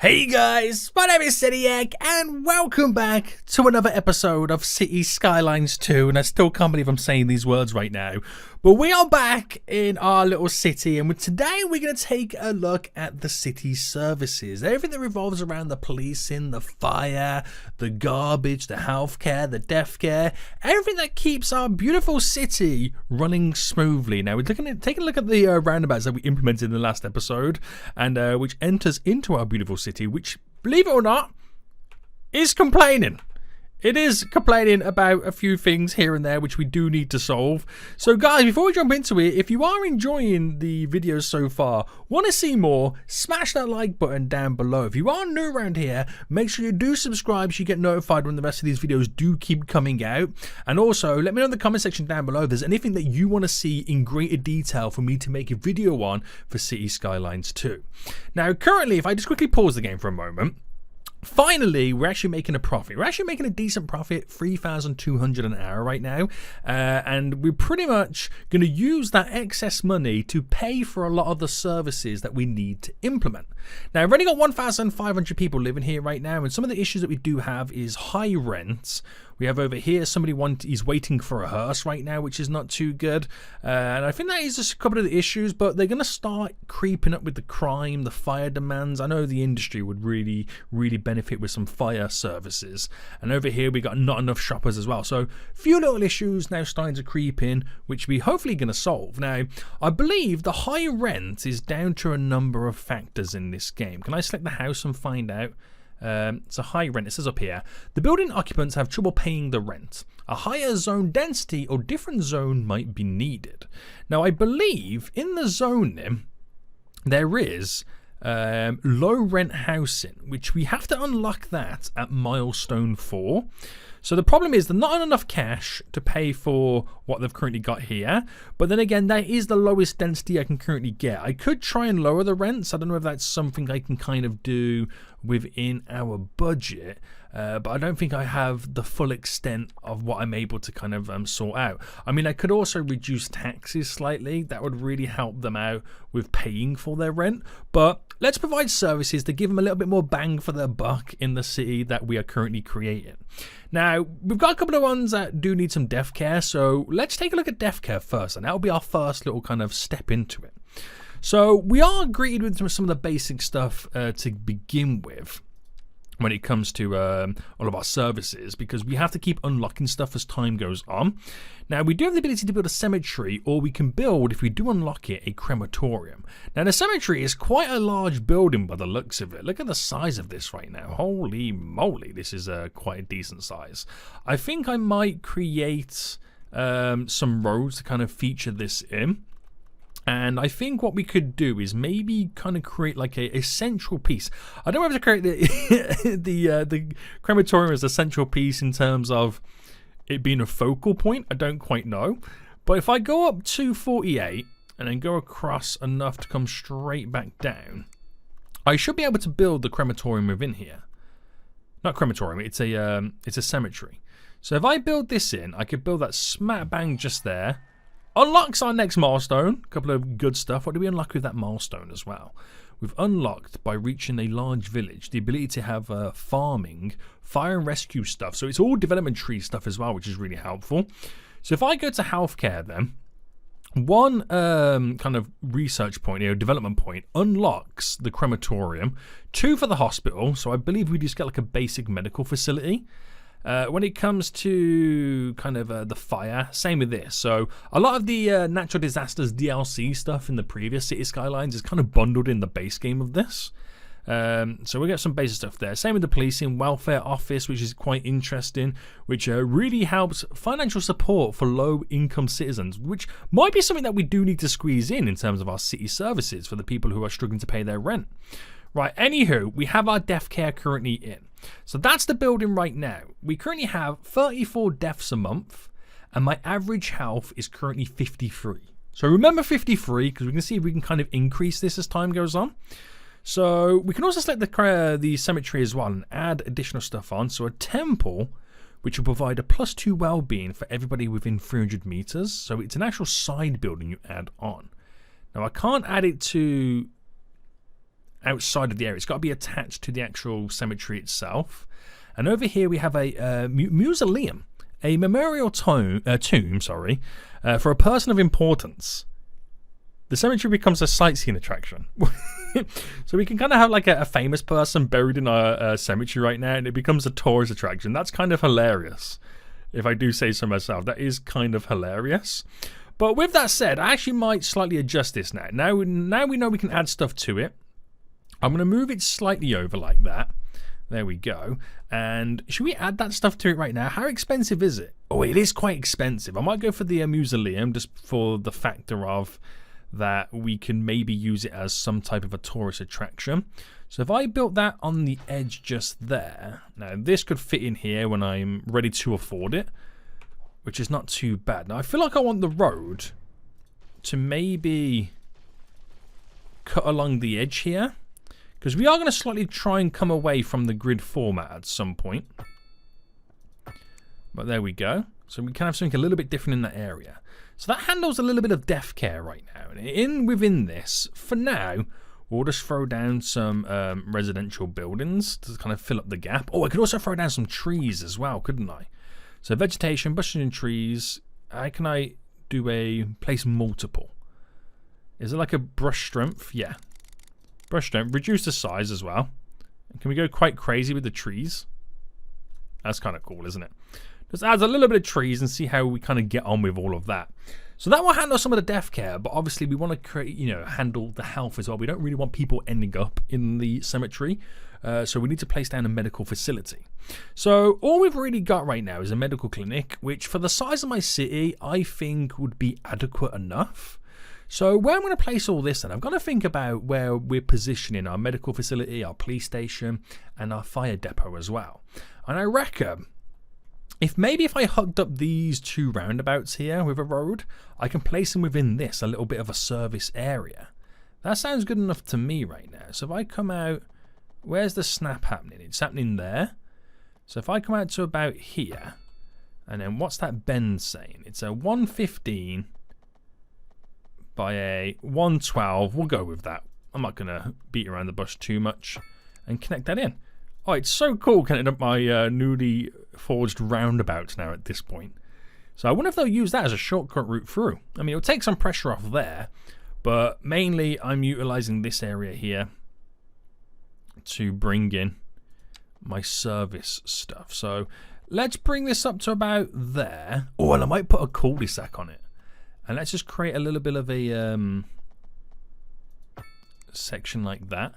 Hey guys, my name is Cityegg and welcome back to another episode of City Skylines 2, and I still can't believe I'm saying these words right now, but we are back in our little city, and today we're going to take a look at the city services, everything that revolves around the policing, the fire, the garbage, the healthcare, the death care, everything that keeps our beautiful city running smoothly. Now we're taking a look at the roundabouts that we implemented in the last episode, and which enters into our beautiful city, which, believe it or not, is complaining. It is complaining about a few things here and there which we do need to solve. So guys, before we jump into it, if you are enjoying the videos so far, want to see more, smash that like button down below. If you are new around here, make sure you do subscribe so you get notified when the rest of these videos do keep coming out. And also, let me know in the comment section down below if there's anything that you want to see in greater detail for me to make a video on for City Skylines 2. Now currently, if I just quickly pause the game for a moment, finally, we're actually making a profit. We're actually making a decent profit, 3,200 an hour right now. And we're pretty much going to use that excess money to pay for a lot of the services that we need to implement. Now, I've only got 1,500 people living here right now. And some of the issues that we do have is high rents. We have over here somebody is waiting for a hearse right now, which is not too good. And I think that is just a couple of the issues, but they're going to start creeping up with the crime, the fire demands. I know the industry would really benefit with some fire services. And over here, we got not enough shoppers as well. So a few little issues now starting to creep in, which we hopefully going to solve. Now, I believe the high rent is down to a number of factors in this game. Can I select the house and find out? It's a high rent. It says up here, the building occupants have trouble paying the rent. A higher zone density or different zone might be needed. Now, I believe in the zoning there is low rent housing, which we have to unlock that at milestone 4. So the problem is there's not enough cash to pay for what they've currently got here. But then again, that is the lowest density I can currently get. I could try and lower the rents. I don't know if that's something I can kind of do within our budget. But I don't think I have the full extent of what I'm able to kind of sort out. I mean, I could also reduce taxes slightly. That would really help them out with paying for their rent. But let's provide services to give them a little bit more bang for their buck in the city that we are currently creating. Now, we've got a couple of ones that do need some death care. So let's take a look at death care first. And that'll be our first little kind of step into it. So we are greeted with some of the basic stuff to begin with when it comes to all of our services, because we have to keep unlocking stuff as time goes on. Now, we do have the ability to build a cemetery, or we can build, if we do unlock it, a crematorium. Now, the cemetery is quite a large building by the looks of it. Look at the size of this right now. Holy moly, this is quite a decent size. I think I might create some roads to kind of feature this in. And I think what we could do is maybe kind of create like a central piece. I don't know if to create the crematorium as a central piece in terms of it being a focal point. I don't quite know. But if I go up to 48 and then go across enough to come straight back down, I should be able to build the crematorium within here. Not crematorium, it's a cemetery. So if I build this in, I could build that smack bang just there. Unlocks our next milestone. A couple of good stuff. What do we unlock with that milestone as well? We've unlocked, by reaching a large village, the ability to have farming, fire and rescue stuff. So it's all development tree stuff as well, which is really helpful. So if I go to healthcare then, one kind of research point, development point, unlocks the crematorium. 2 for the hospital. So I believe we just get like a basic medical facility. When it comes to kind of the fire, same with this. So a lot of the natural disasters DLC stuff in the previous City Skylines is kind of bundled in the base game of this. So we get some basic stuff there. Same with the policing, welfare office, which is quite interesting, which really helps financial support for low-income citizens, which might be something that we do need to squeeze in terms of our city services for the people who are struggling to pay their rent. Right, anywho, we have our death care currently in. So that's the building right now. We currently have 34 deaths a month, and my average health is currently 53. So remember 53, because we can see if we can kind of increase this as time goes on. So we can also select the cemetery as well and add additional stuff on. So a temple, which will provide a +2 well-being for everybody within 300 meters. So it's an actual side building you add on. Now I can't add it to outside of the area. It's got to be attached to the actual cemetery itself. And over here we have a mausoleum, a memorial tomb, for a person of importance. The cemetery becomes a sightseeing attraction. So we can kind of have like a famous person buried in our cemetery right now, and it becomes a tourist attraction. That's kind of hilarious, if I do say so myself. That is kind of hilarious. But with that said, I actually might slightly adjust this now. Now we know we can add stuff to it. I'm going to move it slightly over like that. There we go. And should we add that stuff to it right now? How expensive is it? Oh, it is quite expensive. I might go for the mausoleum just for the factor of that we can maybe use it as some type of a tourist attraction. So if I built that on the edge just there, now this could fit in here when I'm ready to afford it, which is not too bad. Now I feel like I want the road to maybe cut along the edge here, because we are going to slightly try and come away from the grid format at some point. But there we go. So we can have something a little bit different in that area. So that handles a little bit of death care right now. And within this, for now, we'll just throw down some residential buildings to kind of fill up the gap. Oh, I could also throw down some trees as well, couldn't I? So vegetation, bushes and trees. How can I do a place multiple? Is it like a brush strength? Yeah. Brush strength. Reduce the size as well. Can we go quite crazy with the trees? That's kind of cool, isn't it? Just adds a little bit of trees and see how we kind of get on with all of that. So that will handle some of the death care, but obviously we want to create, handle the health as well. We don't really want people ending up in the cemetery, so we need to place down a medical facility. So all we've really got right now is a medical clinic, which for the size of my city, I think would be adequate enough. So where I'm going to place all this then, I've got to think about where we're positioning our medical facility, our police station, and our fire depot as well. And I reckon if I hooked up these two roundabouts here with a road, I can place them within this, a little bit of a service area. That sounds good enough to me right now. So if I come out, where's the snap happening? It's happening there. So if I come out to about here, and then what's that bend saying? It's a 115 by a 112. We'll go with that. I'm not going to beat around the bush too much and connect that in. Oh, it's so cool connecting up my newly forged roundabout now at this point. So I wonder if they'll use that as a shortcut route through. I mean, it'll take some pressure off there, but mainly I'm utilizing this area here to bring in my service stuff. So let's bring this up to about there. Oh, and I might put a cul-de-sac on it. And let's just create a little bit of a section like that.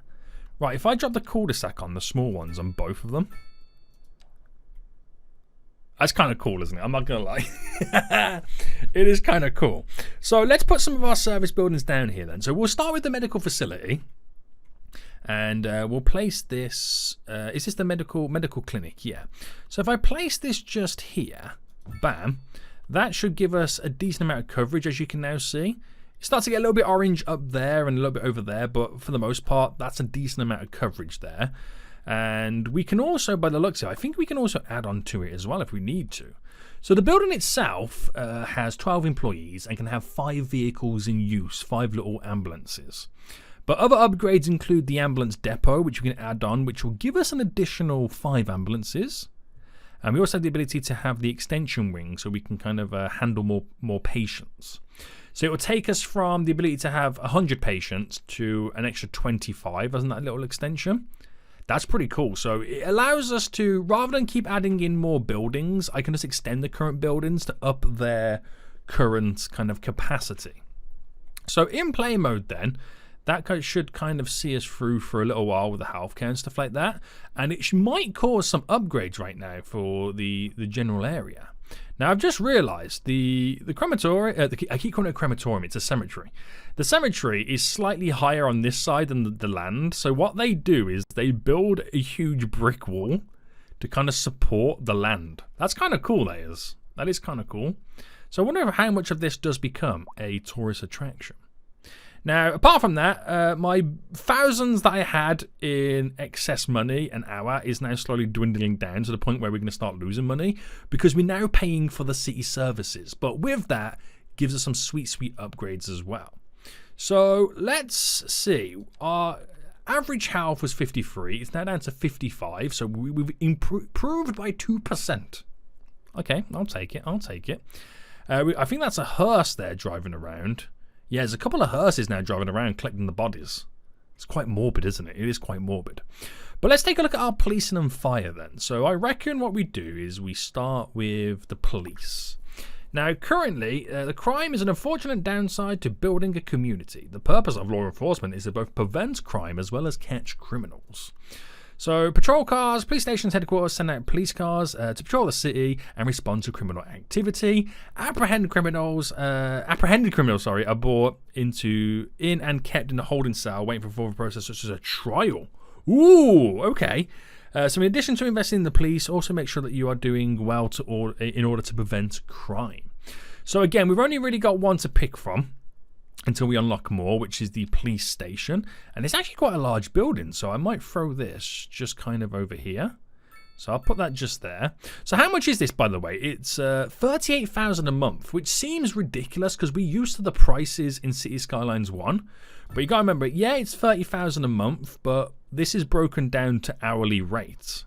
Right, if I drop the cul-de-sac on the small ones on both of them, that's kind of cool, isn't it? I'm not going to lie. It is kind of cool. So let's put some of our service buildings down here then. So we'll start with the medical facility. And we'll place this. Is this the medical clinic? Yeah. So if I place this just here, bam, that should give us a decent amount of coverage, as you can now see. It starts to get a little bit orange up there and a little bit over there, but for the most part, that's a decent amount of coverage there. And we can also, by the looks of it, I think we can also add on to it as well if we need to. So the building itself has 12 employees and can have 5 vehicles in use, 5 little ambulances. But other upgrades include the ambulance depot, which we can add on, which will give us an additional 5 ambulances. And we also have the ability to have the extension wing, so we can kind of handle more patients. So it will take us from the ability to have 100 patients to an extra 25, isn't that little extension? That's pretty cool. So it allows us to, rather than keep adding in more buildings, I can just extend the current buildings to up their current kind of capacity. So in play mode then, that should kind of see us through for a little while with the healthcare and stuff like that. And it might cause some upgrades right now for the general area. Now, I've just realised the crematorium, I keep calling it a crematorium, it's a cemetery. The cemetery is slightly higher on this side than the land. So what they do is they build a huge brick wall to kind of support the land. That's kind of cool, that is. That is kind of cool. So I wonder how much of this does become a tourist attraction. Now, apart from that, my thousands that I had in excess money an hour is now slowly dwindling down to the point where we're going to start losing money because we're now paying for the city services. But with that, gives us some sweet, sweet upgrades as well. So let's see. average health was 53. It's now down to 55. So we've improved by 2%. Okay, I'll take it. I'll take it. I think that's a hearse there driving around. Yeah, there's a couple of hearses now driving around collecting the bodies. It's quite morbid, isn't it? It is quite morbid. But let's take a look at our policing and fire then. So I reckon what we do is we start with the police. Now, currently, the crime is an unfortunate downside to building a community. The purpose of law enforcement is to both prevent crime as well as catch criminals. So, patrol cars, police stations headquarters send out police cars to patrol the city and respond to criminal activity. Apprehended criminals are brought in and kept in a holding cell, waiting for a further process such as a trial. Ooh, okay. So in addition to investing in the police, also make sure that you are doing well in order to prevent crime. So again, we've only really got one to pick from until we unlock more, which is the police station. And it's actually quite a large building, so I might throw this just kind of over here. So I'll put that just there. So how much is this, by the way? It's $38,000 a month, which seems ridiculous because we're used to the prices in City Skylines 1. But you got to remember, yeah, it's $30,000 a month, but this is broken down to hourly rates.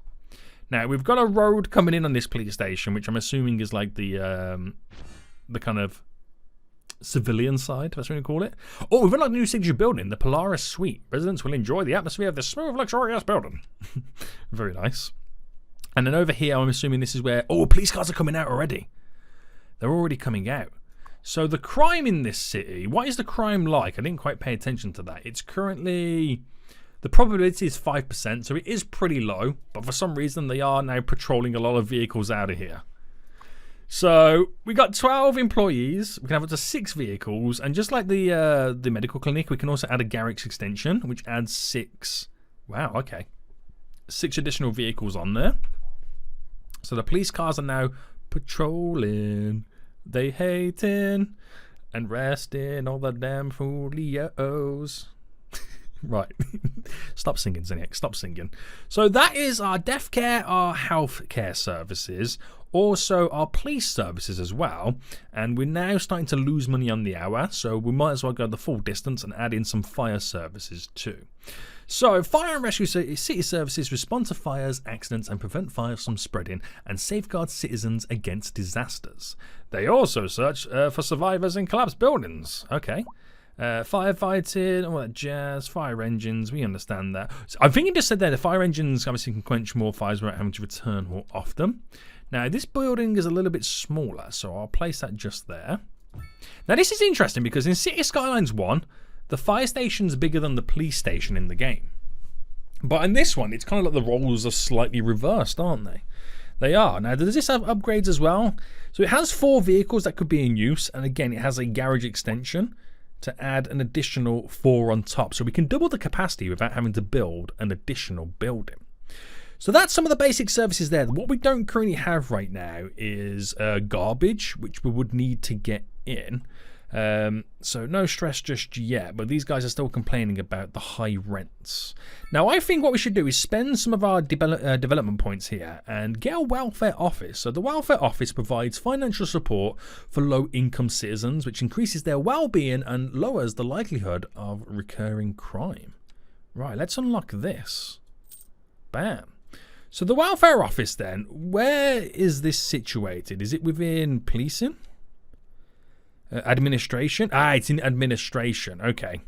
Now, we've got a road coming in on this police station, which I'm assuming is like the kind of civilian side, that's what you call it. Oh, we've unlocked a new signature building, the Polaris Suite. Residents will enjoy the atmosphere of this smooth, luxurious building. Very nice. And then over here, I'm assuming this is where... Oh, police cars are coming out already. They're already coming out. So the crime in this city, what is the crime like? I didn't quite pay attention to that. It's currently... The probability is 5%, so it is pretty low. But for some reason, they are now patrolling a lot of vehicles out of here. So we got 12 employees. We can have up to 6 vehicles. And just like the medical clinic, we can also add a garage extension, which adds 6... Wow, okay. 6 additional vehicles on there. So the police cars are now patrolling. They hating and resting all the damn folios. Right. Stop singing, Zeniac. Stop singing. So that is our death care, our health care services, also our police services as well. And we're now starting to lose money on the hour, so we might as well go the full distance and add in some fire services too. So, fire and rescue city services respond to fires, accidents, and prevent fires from spreading and safeguard citizens against disasters. They also search for survivors in collapsed buildings. Okay. Firefighting, all that jazz, fire engines, we understand that. So I think you just said there, the fire engines obviously can quench more fires without having to return more often. Now, this building is a little bit smaller, so I'll place that just there. Now, this is interesting because in City Skylines 1, the fire station's bigger than the police station in the game. But in this one, it's kind of like the roles are slightly reversed, aren't they? They are. Now, does this have upgrades as well? So it has 4 vehicles that could be in use. And again, it has a garage extension to add an additional 4 on top. So we can double the capacity without having to build an additional building. So that's some of the basic services there. What we don't currently have right now is garbage, which we would need to get in. So no stress just yet, but these guys are still complaining about the high rents. Now I think what we should do is spend some of our development points here and get a welfare office. So the welfare office provides financial support for low income citizens, which increases their well-being and lowers the likelihood of recurring crime. Right, let's unlock this. Bam. So the welfare office then, where is this situated? Is it within policing? Administration? It's in administration. Okay.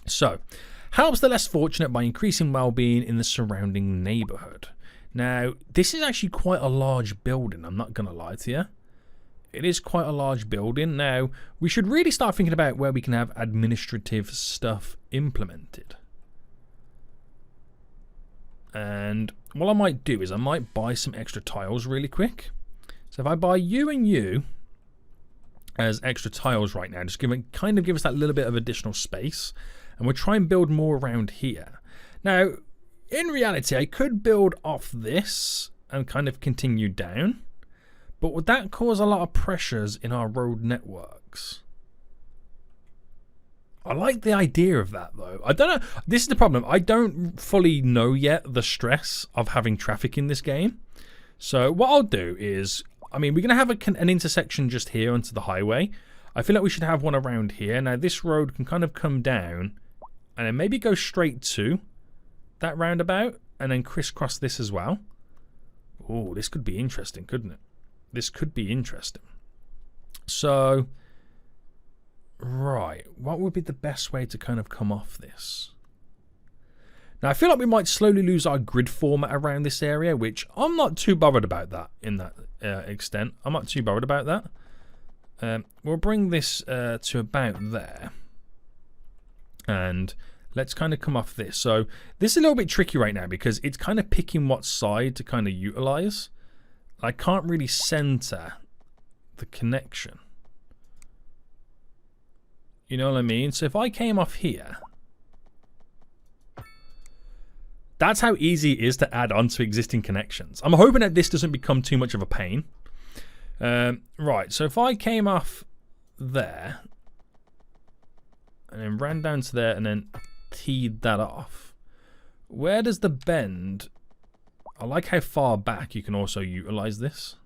So, helps the less fortunate by increasing well-being in the surrounding neighborhood. Now, this is actually quite a large building. I'm not going to lie to you. It is quite a large building. Now, we should really start thinking about where we can have administrative stuff implemented. And what I might do is I might buy some extra tiles really quick. So if I buy you and you as extra tiles right now, just give us that little bit of additional space, and we'll try and build more around here. Now, in reality, I could build off this and kind of continue down, but would that cause a lot of pressures in our road networks? I like the idea of that though. I don't know. This is the problem. I don't fully know yet the stress of having traffic in this game. So what I'll do is, I mean, we're going to have an intersection just here onto the highway. I feel like we should have one around here. Now, this road can kind of come down And then maybe go straight to that roundabout. And then crisscross this as well. Oh, this could be interesting, couldn't it? This could be interesting. So, right. What would be the best way to kind of come off this? Now, I feel like we might slowly lose our grid format around this area, which I'm not too bothered about that in that extent. I'm not too bothered about that. We'll bring this to about there. And let's kind of come off this. So this is a little bit tricky right now because it's kind of picking what side to kind of utilize. I can't really center the connection. You know what I mean? So if I came off here... That's how easy it is to add on to existing connections. I'm hoping that this doesn't become too much of a pain. Right, so if I came off there and then ran down to there and then teed that off, where does the bend... I like how far back you can also utilize this.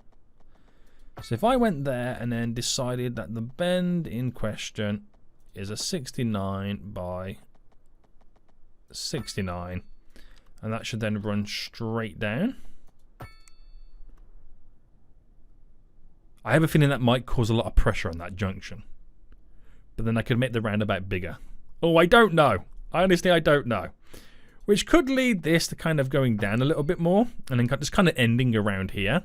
So if I went there and then decided that the bend in question is a 69 by 69, and that should then run straight down. I have a feeling that might cause a lot of pressure on that junction. But then I could make the roundabout bigger. Oh, I don't know. Honestly, I don't know. Which could lead this to kind of going down a little bit more. And then just kind of ending around here.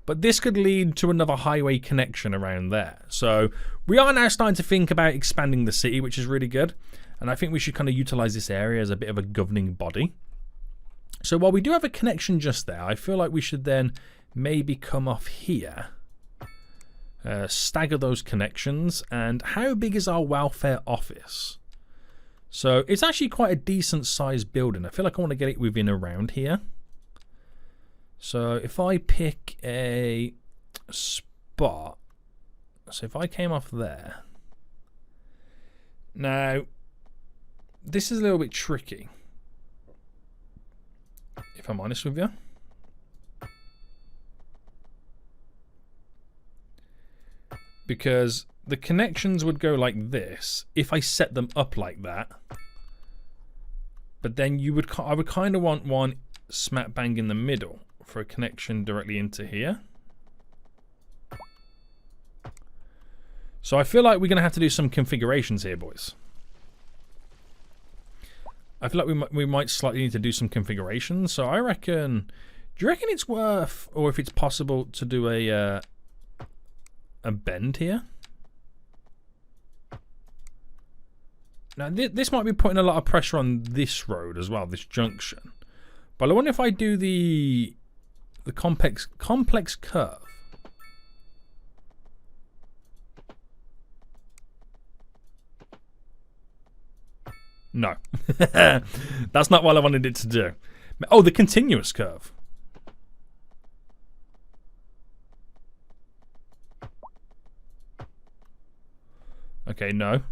But this could lead to another highway connection around there. So we are now starting to think about expanding the city, which is really good. And I think we should kind of utilize this area as a bit of a governing body. So while we do have a connection just there, I feel like we should then maybe come off here. Stagger those connections. And how big is our welfare office? So it's actually quite a decent sized building. I feel like I want to get it within around here. So if I pick a spot. So if I came off there. Now... This is a little bit tricky, if I'm honest with you. Because the connections would go like this if I set them up like that. But then I would kind of want one smack bang in the middle for a connection directly into here. So I feel like we're going to have to do some configurations here, boys. I feel like we might slightly need to do some configurations. So I reckon... Do you reckon it's worth, or if it's possible, to do a bend here? Now, this might be putting a lot of pressure on this road as well, this junction. But I wonder if I do the complex curve. No. That's not what I wanted it to do. Oh, the continuous curve. Okay, no.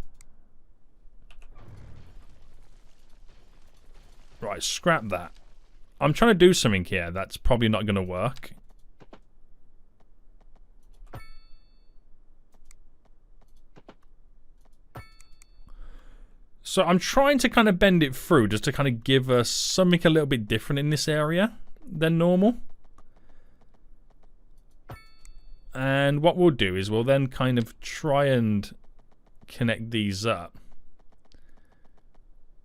Right, scrap that. I'm trying to do something here that's probably not going to work. So I'm trying to kind of bend it through just to kind of give us something a little bit different in this area than normal. And what we'll do is we'll then kind of try and connect these up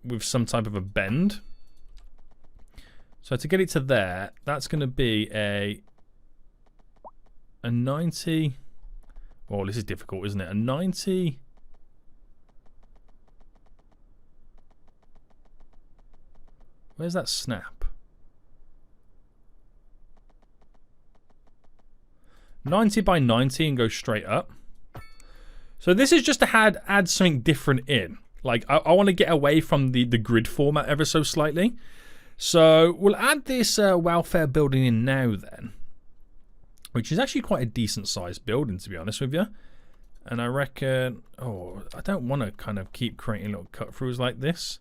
with some type of a bend. So to get it to there, that's going to be a 90. Oh, this is difficult, isn't it? A 90. Where's that snap? 90 by 90 and go straight up. So this is just to add something different in. Like, I want to get away from the grid format ever so slightly. So we'll add this welfare building in now then. Which is actually quite a decent sized building, to be honest with you. And I reckon... Oh, I don't want to kind of keep creating little cut-throughs like this.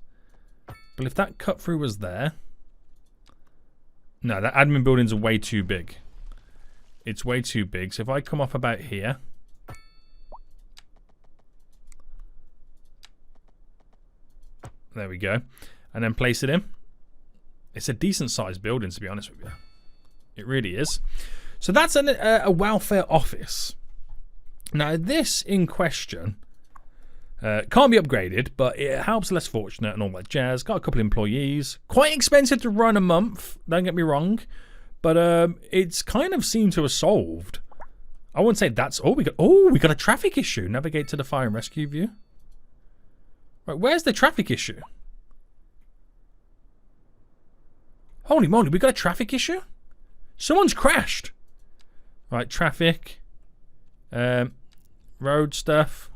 But if that cut-through was there... No, that admin building's way too big. It's way too big. So if I come off about here... There we go. And then place it in. It's a decent sized building, to be honest with you. It really is. So that's a welfare office. Now this in question can't be upgraded, but it helps less fortunate and all that jazz. Got a couple of employees. Quite expensive to run a month, don't get me wrong. But it's kind of seemed to have solved. I wouldn't say that's all we got. Oh, we got a traffic issue. Navigate to the fire and rescue view. Right, where's the traffic issue? Holy moly, we got a traffic issue? Someone's crashed. Right, traffic. Road stuff.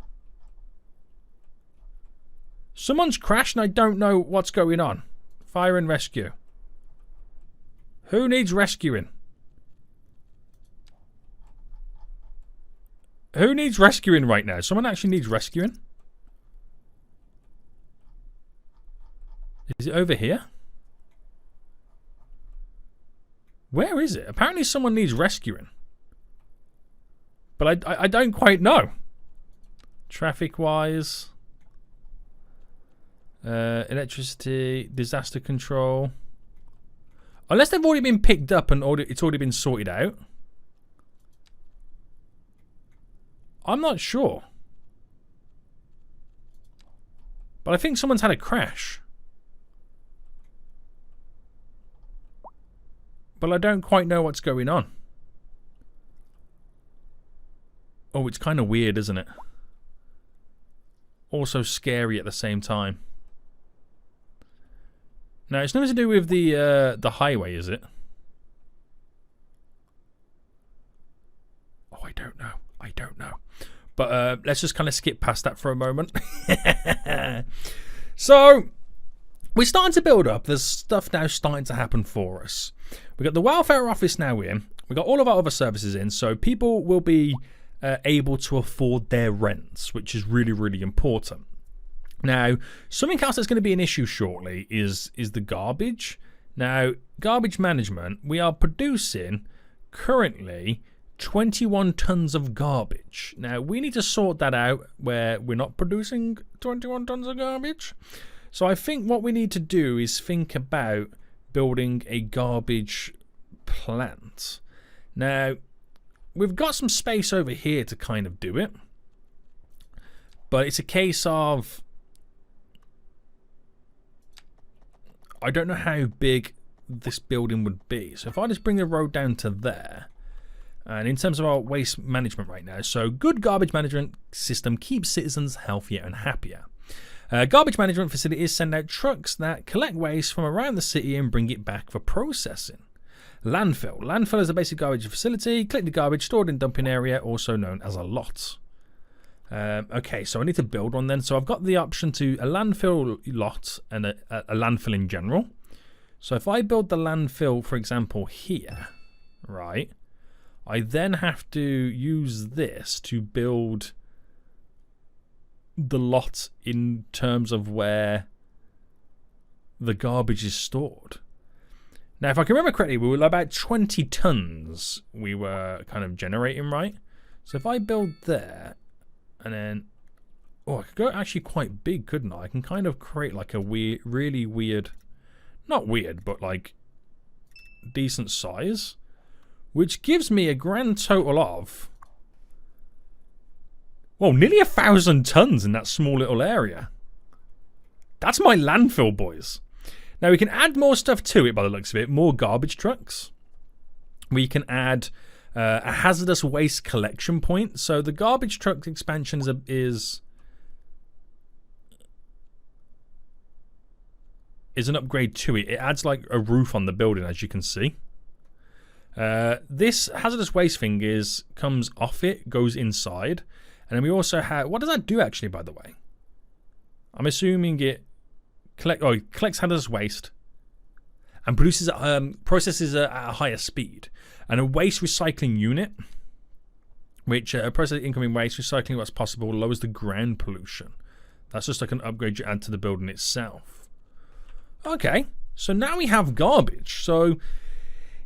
Someone's crashed and I don't know what's going on. Fire and rescue. Who needs rescuing? Who needs rescuing right now? Someone actually needs rescuing? Is it over here? Where is it? Apparently someone needs rescuing. But I don't quite know. Traffic-wise. Electricity. Disaster control. Unless they've already been picked up and it's already been sorted out. I'm not sure. But I think someone's had a crash. But I don't quite know what's going on. Oh, it's kind of weird, isn't it? Also scary at the same time. Now, it's nothing to do with the highway, is it? Oh, I don't know. I don't know. But let's just kind of skip past that for a moment. So, we're starting to build up. There's stuff now starting to happen for us. We've got the welfare office now in. We've got all of our other services in. So, people will be able to afford their rents, which is really, really important. Now, something else that's going to be an issue shortly is the garbage. Now, garbage management, we are producing currently 21 tons of garbage. Now, we need to sort that out where we're not producing 21 tons of garbage. So I think what we need to do is think about building a garbage plant. Now, we've got some space over here to kind of do it. But it's a case of I don't know how big this building would be. So if I just bring the road down to there, and in terms of our waste management right now, so good garbage management system keeps citizens healthier and happier. Garbage management facilities send out trucks that collect waste from around the city and bring it back for processing. Landfill. Landfill is a basic garbage facility. Collect the garbage stored in dumping area, also known as a lot. Okay, so I need to build one then. So I've got the option to a landfill lot and a landfill in general. So if I build the landfill, for example, here, right, I then have to use this to build the lot in terms of where the garbage is stored. Now, if I can remember correctly, we were about 20 tons we were kind of generating, right? So if I build there, and then, oh, I could go actually quite big, couldn't I? I can kind of create like a weird, really weird, not weird, but like decent size, which gives me a grand total of, well, nearly 1,000 tons in that small little area. That's my landfill, boys. Now, we can add more stuff to it by the looks of it. More garbage trucks. We can add a hazardous waste collection point. So the garbage truck expansion is an upgrade to it. It adds like a roof on the building, as you can see. This hazardous waste thing comes off it, goes inside. And then we also have, what does that do actually, by the way? I'm assuming it collects hazardous waste and processes at a higher speed. And a waste recycling unit, which processes incoming waste, recycling what's possible, lowers the ground pollution. That's just like an upgrade you add to the building itself. Okay, so now we have garbage. So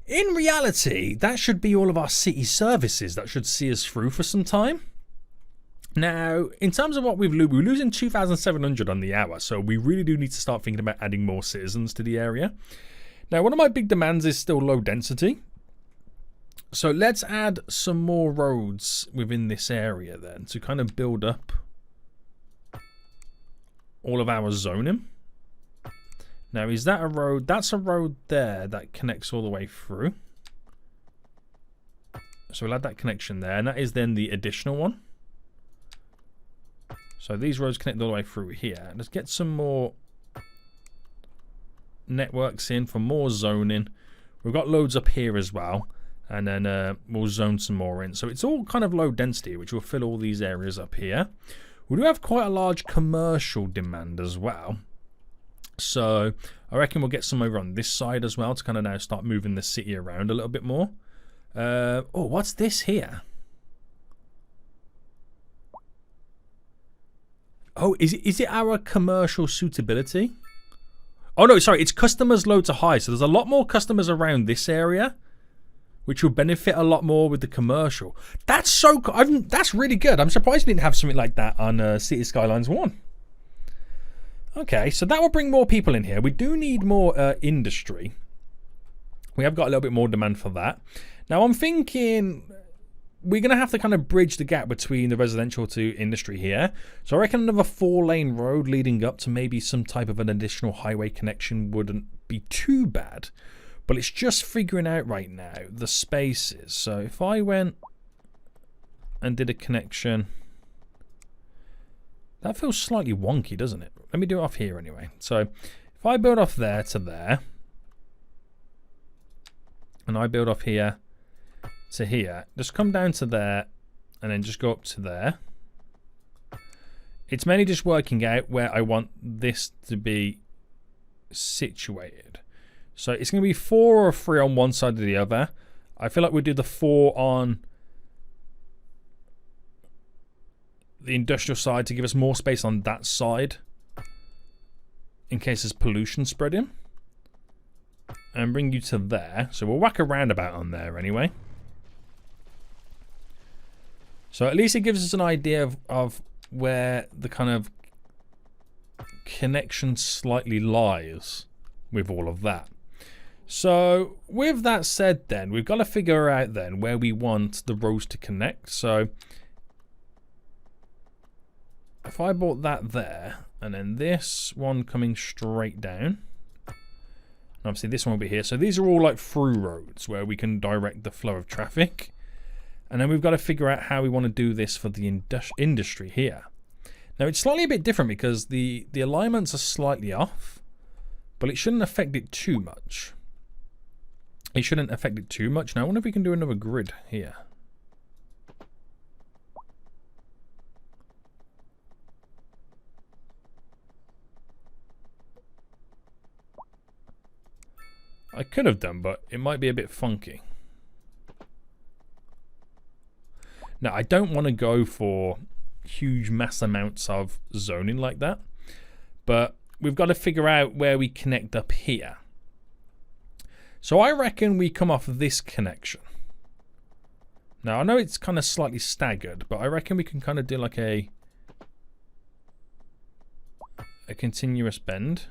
in reality, that should be all of our city services. That should see us through for some time. Now, in terms of what we're losing 2,700 on the hour, so we really do need to start thinking about adding more citizens to the area. Now, one of my big demands is still low density. So let's add some more roads within this area then to kind of build up all of our zoning. Now, is that a road? That's a road there that connects all the way through. So we'll add that connection there, and that is then the additional one. So these roads connect all the way through here. Let's get some more networks in for more zoning. We've got loads up here as well, and then we'll zone some more in. So it's all kind of low density, which will fill all these areas up here. We do have quite a large commercial demand as well. So I reckon we'll get some over on this side as well to kind of now start moving the city around a little bit more. Oh, what's this here? Oh, is it our commercial suitability? Oh no, sorry, it's customers low to high. So there's a lot more customers around this area, which will benefit a lot more with the commercial. That's so. That's really good. I'm surprised we didn't have something like that on City Skylines 1. Okay, so that will bring more people in here. We do need more industry. We have got a little bit more demand for that. Now I'm thinking we're going to have to kind of bridge the gap between the residential to industry here. So I reckon another 4-lane road leading up to maybe some type of an additional highway connection wouldn't be too bad. But it's just figuring out right now the spaces. So if I went and did a connection, that feels slightly wonky, doesn't it? Let me do it off here anyway. So if I build off there to there, and I build off here to here, just come down to there and then just go up to there. It's mainly just working out where I want this to be situated. So it's going to be 4 or 3 on one side or the other. I feel like we'll do the 4 on the industrial side to give us more space on that side in case there's pollution spreading. And bring you to there. So we'll whack a roundabout on there anyway. So at least it gives us an idea of where the kind of connection slightly lies with all of that. So with that said then, we've got to figure out then where we want the roads to connect. So if I bought that there, and then this one coming straight down, and obviously this one will be here. So these are all like through roads where we can direct the flow of traffic. And then we've got to figure out how we want to do this for the industry here. Now it's slightly a bit different because the alignments are slightly off, but it shouldn't affect it too much. It shouldn't affect it too much. Now I wonder if we can do another grid here. I could have done, but it might be a bit funky. Now, I don't want to go for huge mass amounts of zoning like that, but we've got to figure out where we connect up here. So I reckon we come off this connection. Now, I know it's kind of slightly staggered, but I reckon we can kind of do like a continuous bend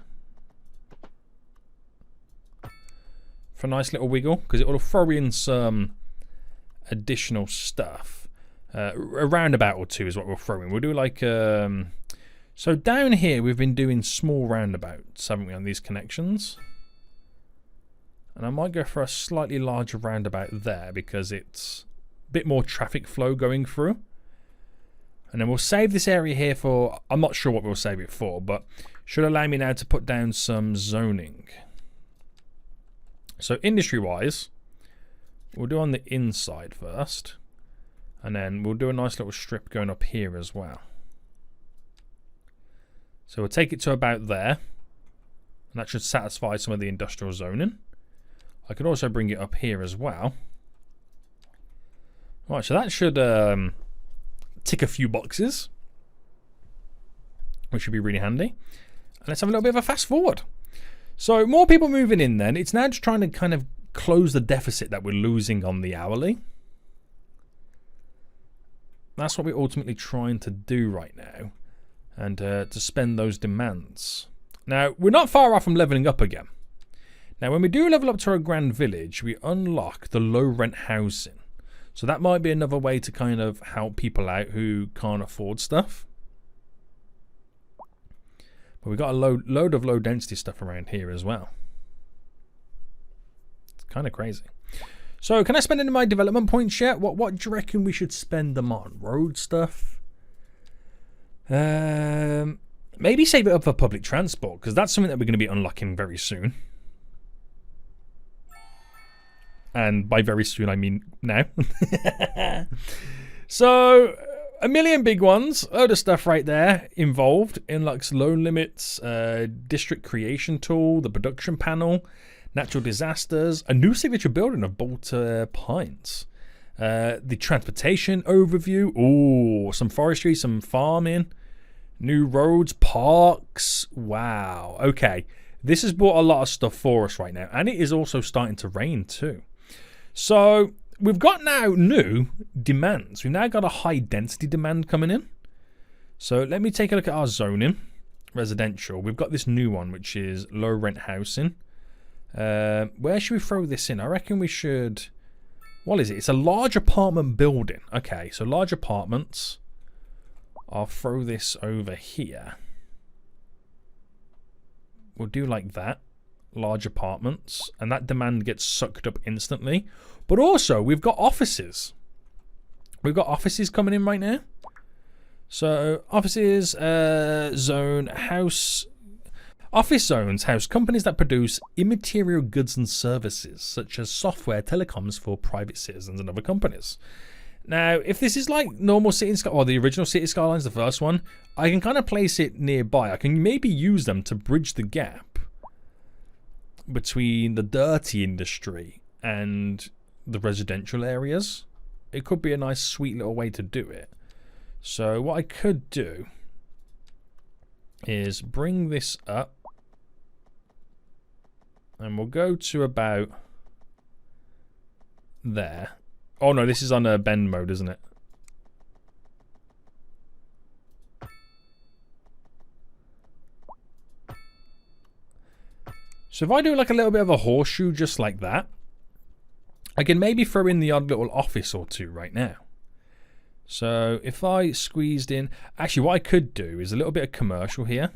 for a nice little wiggle, because it will throw in some additional stuff. A roundabout or two is what we'll throw in. We'll do like so down here we've been doing small roundabouts, haven't we, on these connections? And I might go for a slightly larger roundabout there because it's a bit more traffic flow going through. And then we'll save this area here for, I'm not sure what we'll save it for, but should allow me now to put down some zoning. So industry wise, we'll do on the inside first. And then we'll do a nice little strip going up here as well. So we'll take it to about there. And that should satisfy some of the industrial zoning. I could also bring it up here as well. Right, so that should tick a few boxes, which should be really handy. And let's have a little bit of a fast forward. So more people moving in then. It's now just trying to kind of close the deficit that we're losing on the hourly. That's what we're ultimately trying to do right now. And to spend those demands. Now, we're not far off from leveling up again. Now, when we do level up to our grand village, we unlock the low rent housing. So that might be another way to kind of help people out who can't afford stuff. But we've got a load of low density stuff around here as well. It's kind of crazy. So, can I spend any of my development points yet? What do you reckon we should spend them on? Road stuff? Maybe save it up for public transport, because that's something that we're going to be unlocking very soon. And by very soon, I mean now. So, a million big ones. Load of stuff right there involved. Unlocks loan limits, district creation tool, the production panel, natural disasters, a new signature building of Bolter Pines, the transportation overview, ooh, some forestry, some farming, new roads, parks. Wow. Okay. This has brought a lot of stuff for us right now. And it is also starting to rain too. So we've got now new demands. We've now got a high density demand coming in. So let me take a look at our zoning. Residential. We've got this new one, which is low rent housing. Where should we throw this in? I reckon we should... What is it? It's a large apartment building. Okay, so large apartments. I'll throw this over here. We'll do like that. Large apartments. And that demand gets sucked up instantly. But also, we've got offices. We've got offices coming in right now. So, offices, zone, house... Office zones house companies that produce immaterial goods and services, such as software, telecoms for private citizens and other companies. Now, if this is like normal City Skylines, or the original City Skylines, the first one, I can kind of place it nearby. I can maybe use them to bridge the gap between the dirty industry and the residential areas. It could be a nice, sweet little way to do it. So what I could do is bring this up. And we'll go to about there. Oh no, this is on a bend mode, isn't it? So if I do like a little bit of a horseshoe just like that, I can maybe throw in the odd little office or two right now. So if I squeezed in... Actually, what I could do is a little bit of commercial here.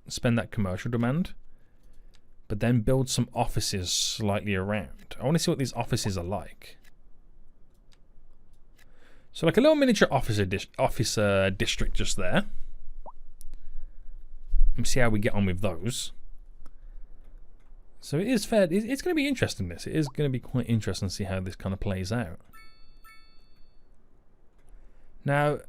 Spend that commercial demand. But then build some offices slightly around. I want to see what these offices are like. So like a little miniature office district just there. Let's see how we get on with those. So it is fair. It's going to be interesting, this. It is going to be quite interesting to see how this kind of plays out. Now,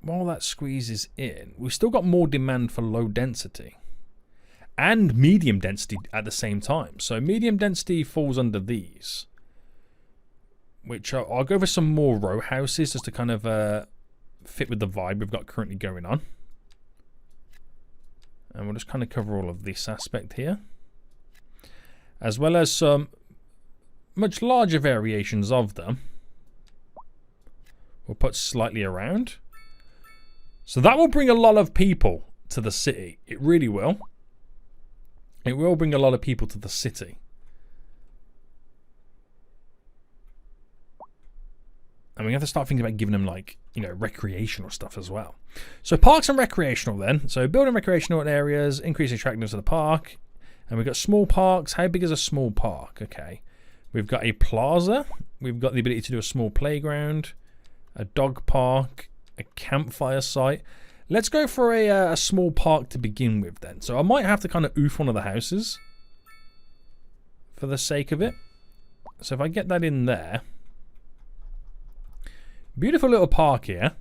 while that squeezes in, we've still got more demand for low density. And medium density at the same time. So medium density falls under these. Which I'll go for some more row houses just to kind of fit with the vibe we've got currently going on. And we'll just kind of cover all of this aspect here. As well as some much larger variations of them. We'll put slightly around. So that will bring a lot of people to the city. It really will. It will bring a lot of people to the city. And we have to start thinking about giving them, like, you know, recreational stuff as well. So parks and recreational then. So building recreational areas, increasing attractiveness of the park. And we've got small parks. How big is a small park? Okay. We've got a plaza. We've got the ability to do a small playground, a dog park, a campfire site. Let's go for a small park to begin with then. So I might have to kind of oof one of the houses for the sake of it. So if I get that in there. Beautiful little park here.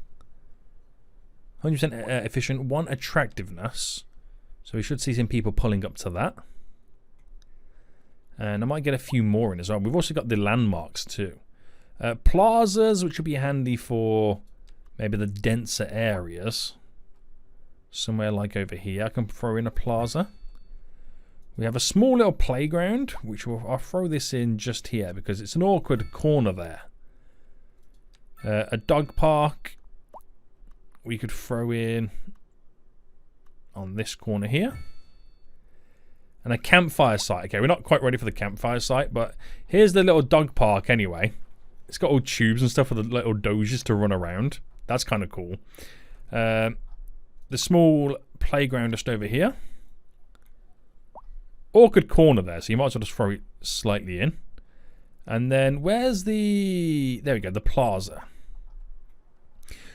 100% efficient. 1 attractiveness. So we should see some people pulling up to that. And I might get a few more in as well. We've also got the landmarks too. Plazas, which will be handy for maybe the denser areas. Somewhere like over here, I can throw in a plaza. We have a small little playground, which I'll throw this in just here because it's an awkward corner there. A dog park we could throw in on this corner here. And a campfire site. Okay, we're not quite ready for the campfire site, but here's the little dog park anyway. It's got all tubes and stuff for the little doges to run around. That's kind of cool. The small playground just over here. Awkward corner there, so you might as well just throw it slightly in. And then where's the... There we go, the plaza.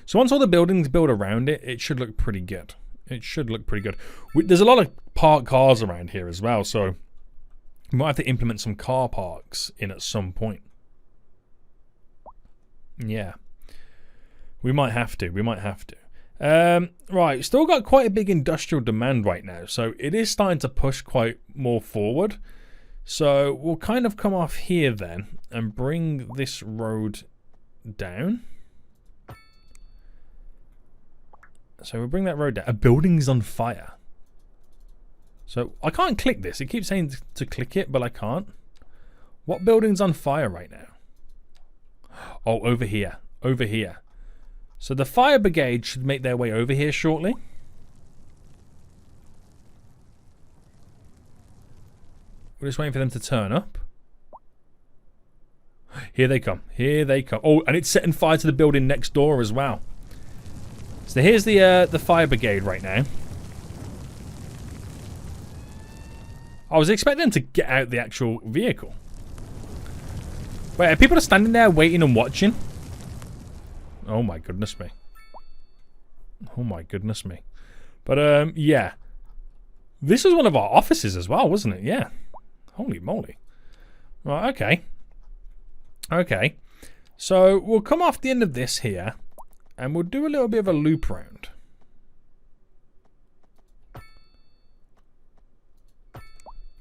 So once all the buildings build around it, it should look pretty good. It should look pretty good. There's a lot of parked cars around here as well, so we might have to implement some car parks in at some point. Yeah. We might have to. We might have to. Right, still got quite a big industrial demand right now, so it is starting to push quite more forward. So we'll kind of come off here then and bring this road down. So we'll bring that road down. A building's on fire. So I can't click this. It keeps saying to click it, but I can't. What building's on fire right now? Oh, over here. Over here. So the fire brigade should make their way over here shortly. We're just waiting for them to turn up. Here they come. Here they come. Oh, and it's setting fire to the building next door as well. So here's the fire brigade right now. I was expecting them to get out the actual vehicle. Wait, are people standing there waiting and watching? Oh my goodness me. Oh my goodness me. But yeah. This was one of our offices as well, wasn't it? Yeah. Holy moly. Right, okay. Okay. So we'll come off the end of this here. And we'll do a little bit of a loop round.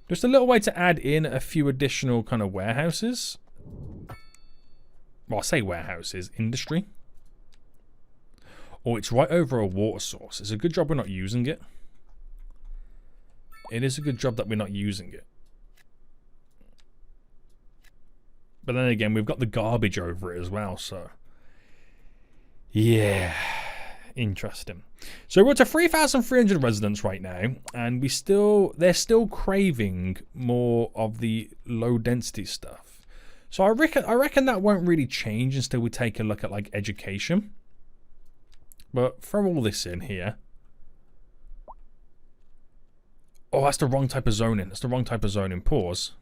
Just a little way to add in a few additional kind of warehouses. Well, I say warehouses, industry. Oh, it's right over a water source. It's a good job we're not using it. It is a good job that we're not using it. But then again, we've got the garbage over it as well, so... Yeah, interesting. So we're up to 3,300 residents right now, and they're still craving more of the low density stuff. So I reckon that won't really change until we take a look at like education. But throw all this in here. Oh, that's the wrong type of zoning. That's the wrong type of zoning. Pause.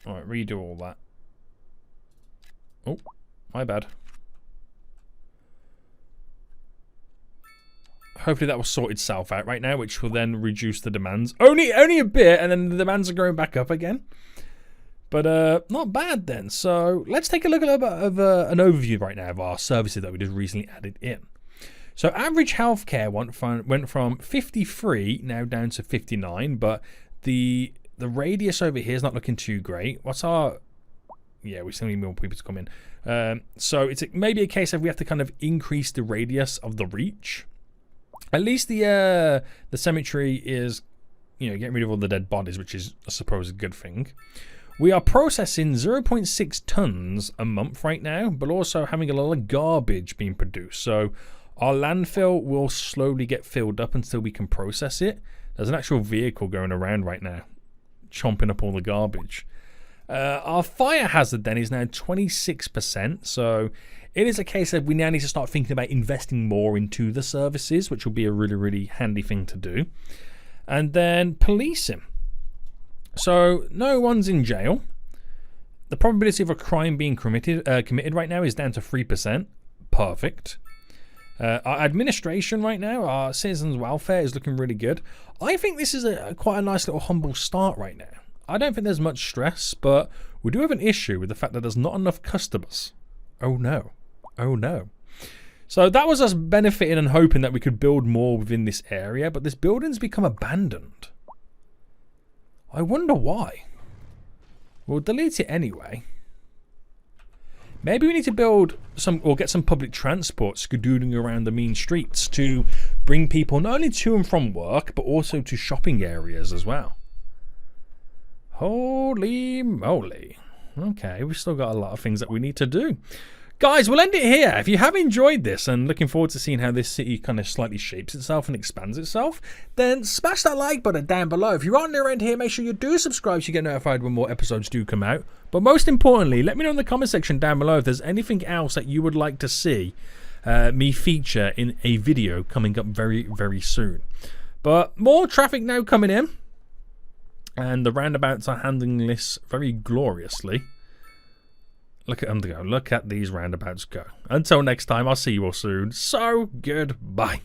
Alright, redo all that. Oh, my bad. Hopefully that will sort itself out right now, which will then reduce the demands. Only a bit, and then the demands are going back up again. But not bad then. So let's take a look at a bit of an overview right now of our services that we just recently added in. So average healthcare went from 53 now down to 59, but the radius over here is not looking too great. What's our... Yeah, we still need more people to come in. So it's maybe a case of we have to kind of increase the radius of the reach. At least the cemetery is, getting rid of all the dead bodies, which is, I suppose, a good thing. We are processing 0.6 tons a month right now, but also having a lot of garbage being produced. So our landfill will slowly get filled up until we can process it. There's an actual vehicle going around right now, chomping up all the garbage. Our fire hazard then is now 26%, so it is a case of we now need to start thinking about investing more into the services, which will be a really, really handy thing to do. And then policing. So no one's in jail. The probability of a crime being committed right now is down to 3%. Perfect. Our administration right now, our citizens' welfare is looking really good. I think this is quite a nice little humble start right now. I don't think there's much stress, but we do have an issue with the fact that there's not enough customers. Oh no. Oh no. So that was us benefiting and hoping that we could build more within this area, but this building's become abandoned. I wonder why. We'll delete it anyway. Maybe we need to build some, or get some public transport skedoodling around the mean streets to bring people not only to and from work, but also to shopping areas as well. Holy moly. Okay, we've still got a lot of things that we need to do. Guys, we'll end it here. If you have enjoyed this and looking forward to seeing how this city kind of slightly shapes itself and expands itself, then smash that like button down below. If you are new around here, make sure you do subscribe so you get notified when more episodes do come out. But most importantly, let me know in the comment section down below if there's anything else that you would like to see me feature in a video coming up very, very soon. But more traffic now coming in. And the roundabouts are handling this very gloriously. Look at them go. Look at these roundabouts go. Until next time, I'll see you all soon. So, goodbye.